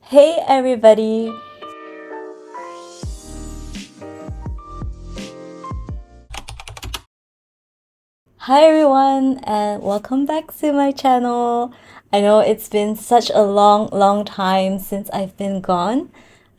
Hey everybody! Hi everyone and welcome back to my channel. I know it's been such a long time since I've been gone.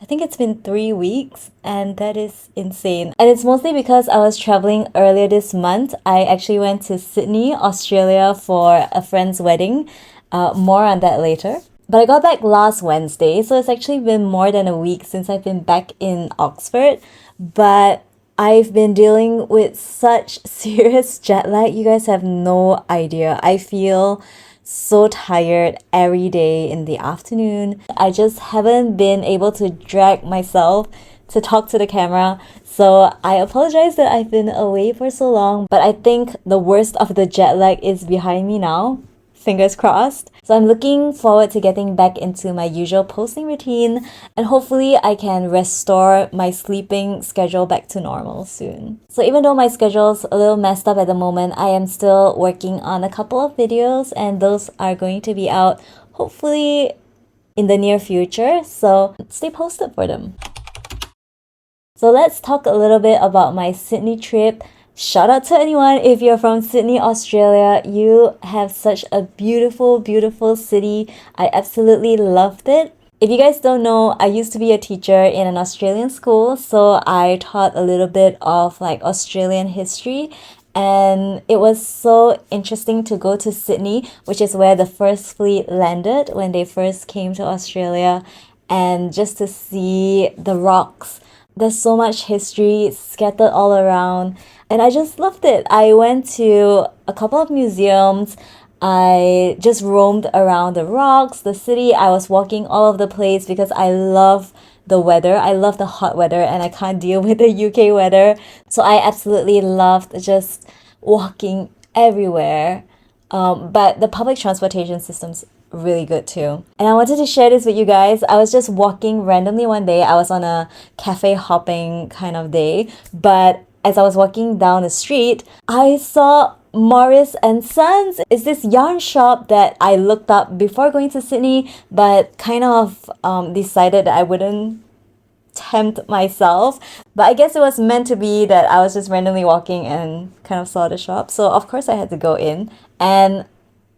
I think it's been 3 weeks and that is insane. And it's mostly because I was traveling earlier this month. I actually went to Sydney, Australia for a friend's wedding. More on that later. But I got back last Wednesday, so it's actually been more than a week since I've been back in Oxford. But I've been dealing with such serious jet lag. You guys have no idea. I feel so tired every day in the afternoon. I just haven't been able to drag myself to talk to the camera. So I apologize that I've been away for so long, but I think the worst of the jet lag is behind me now. Fingers crossed. So I'm looking forward to getting back into my usual posting routine, and hopefully I can restore my sleeping schedule back to normal soon. So even though my schedule's a little messed up at the moment, I am still working on a couple of videos, and those are going to be out hopefully in the near future, so stay posted for them. So let's talk a little bit about my Sydney trip. Shout out to anyone if you're from Sydney, Australia. You have such a beautiful city. I absolutely loved it. If you guys don't know, I used to be a teacher in an Australian school, so I taught a little bit of like Australian history, and it was so interesting to go to Sydney, which is where the first fleet landed when they first came to Australia, and just to see the rocks. There's so much history scattered all around, and I just loved it. I went to a couple of museums. I just roamed around the rocks, the city. I was walking all over the place because I love the weather. I love the hot weather and I can't deal with the UK weather. So I absolutely loved just walking everywhere. But the public transportation system's really good too. And I wanted to share this with you guys. I was just walking randomly one day. I was on a cafe hopping kind of day, but as I was walking down the street, I saw Morris and Sons. It's this yarn shop that I looked up before going to Sydney, but kind of decided that I wouldn't tempt myself. But I guess it was meant to be that I was just randomly walking and kind of saw the shop. So of course I had to go in and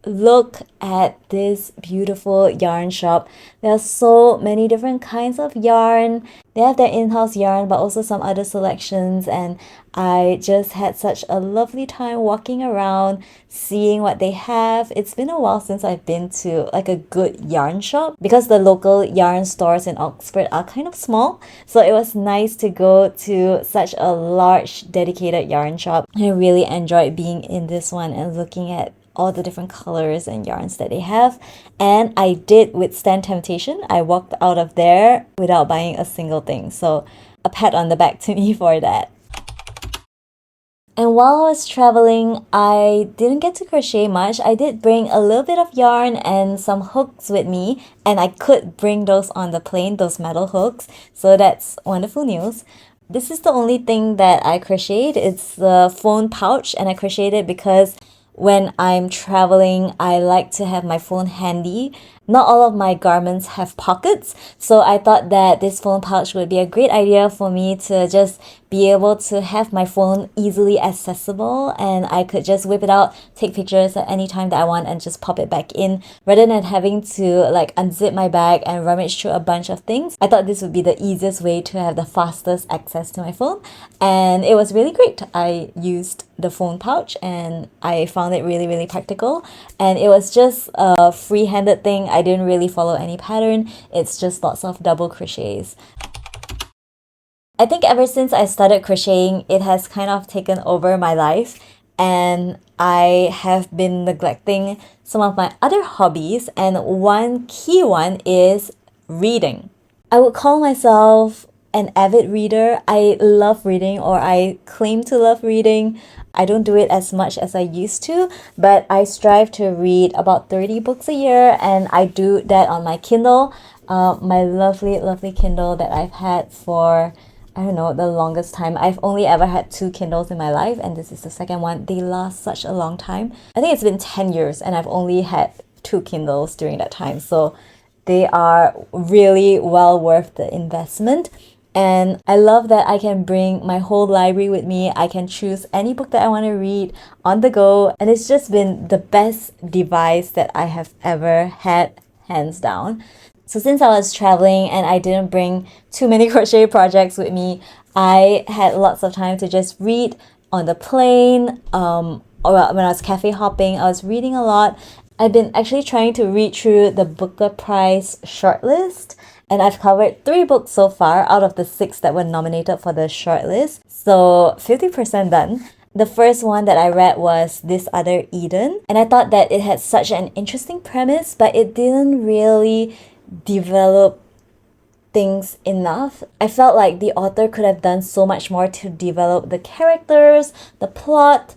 look at this beautiful yarn shop. There are so many different kinds of yarn. They have their in-house yarn, but also some other selections, and I just had such a lovely time walking around, seeing what they have. It's been a while since I've been to like a good yarn shop because the local yarn stores in Oxford are kind of small. So it was nice to go to such a large dedicated yarn shop. I really enjoyed being in this one and looking at all the different colors and yarns that they have, and I did withstand temptation. I walked out of there without buying a single thing, so a pat on the back to me for that. And while I was traveling, I didn't get to crochet much. I did bring a little bit of yarn and some hooks with me, and I could bring those on the plane, those metal hooks, so that's wonderful news. This is the only thing that I crocheted. It's the phone pouch, and I crocheted it because when I'm traveling, I like to have my phone handy. Not all of my garments have pockets, so I thought that this phone pouch would be a great idea for me to just be able to have my phone easily accessible, and I could just whip it out, take pictures at any time that I want, and just pop it back in rather than having to like unzip my bag and rummage through a bunch of things. I thought this would be the easiest way to have the fastest access to my phone, and it was really great. I used the phone pouch and I found it really practical, and it was just a free-handed thing. I didn't really follow any pattern. It's just lots of double crochets. I think ever since I started crocheting, it has kind of taken over my life, and I have been neglecting some of my other hobbies, and one key one is reading. I would call myself an avid reader. I love reading, or I claim to love reading. I don't do it as much as I used to, but I strive to read about 30 books a year, and I do that on my Kindle, my lovely Kindle that I've had for, I don't know, the longest time. I've only ever had 2 Kindles in my life, and this is the second one. They last such a long time. I think it's been 10 years, and I've only had 2 Kindles during that time, so they are really well worth the investment. And I love that I can bring my whole library with me. I can choose any book that I want to read on the go. And it's just been the best device that I have ever had, hands down. So since I was traveling and I didn't bring too many crochet projects with me, I had lots of time to just read on the plane, or when I was cafe hopping, I was reading a lot. I've been actually trying to read through the Booker Prize shortlist, and I've covered 3 books so far out of the 6 that were nominated for the shortlist. So 50% done. The first one that I read was This Other Eden, and I thought that it had such an interesting premise, but it didn't really develop things enough. I felt like the author could have done so much more to develop the characters, the plot,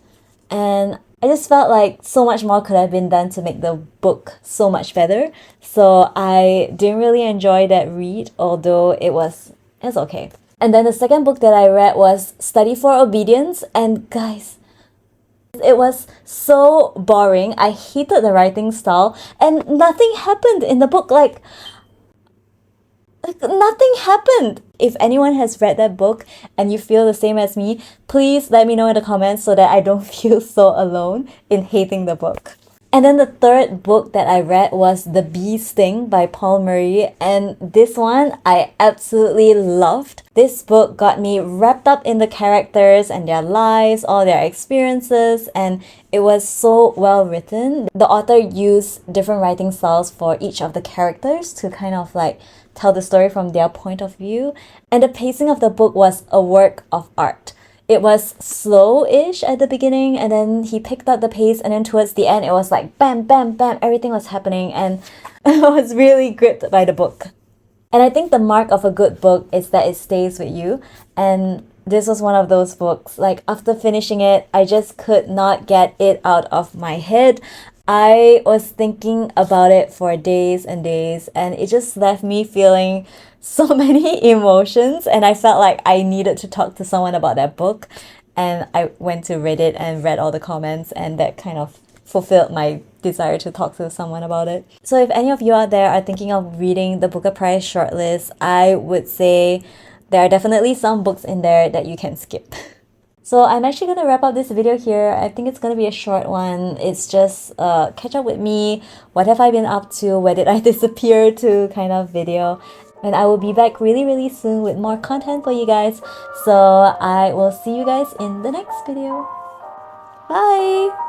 and I just felt like so much more could have been done to make the book so much better. So I didn't really enjoy that read, although it's okay. And then the second book that I read was Study for Obedience, and guys, it was so boring. I hated the writing style, and nothing happened in the book. Like nothing happened. If anyone has read that book and you feel the same as me, please let me know in the comments so that I don't feel so alone in hating the book. And then the third book that I read was The Bee Sting by Paul Murray, and this one I absolutely loved. This book got me wrapped up in the characters and their lives, all their experiences, and it was so well written. The author used different writing styles for each of the characters to kind of like tell the story from their point of view, and the pacing of the book was a work of art. It was slow-ish at the beginning, and then he picked up the pace, and then towards the end it was like bam, bam, bam, everything was happening, and I was really gripped by the book. And I think the mark of a good book is that it stays with you, and this was one of those books. Like after finishing it, I just could not get it out of my head. I was thinking about it for days and days, and it just left me feeling so many emotions, and I felt like I needed to talk to someone about that book. And I went to Reddit and read all the comments, and that kind of fulfilled my desire to talk to someone about it. So if any of you out there are thinking of reading the Booker Prize shortlist, I would say there are definitely some books in there that you can skip. So I'm actually going to wrap up this video here. I think it's going to be a short one. It's just catch up with me. What have I been up to? Where did I disappear to kind of video. And I will be back really, really soon with more content for you guys. So I will see you guys in the next video. Bye!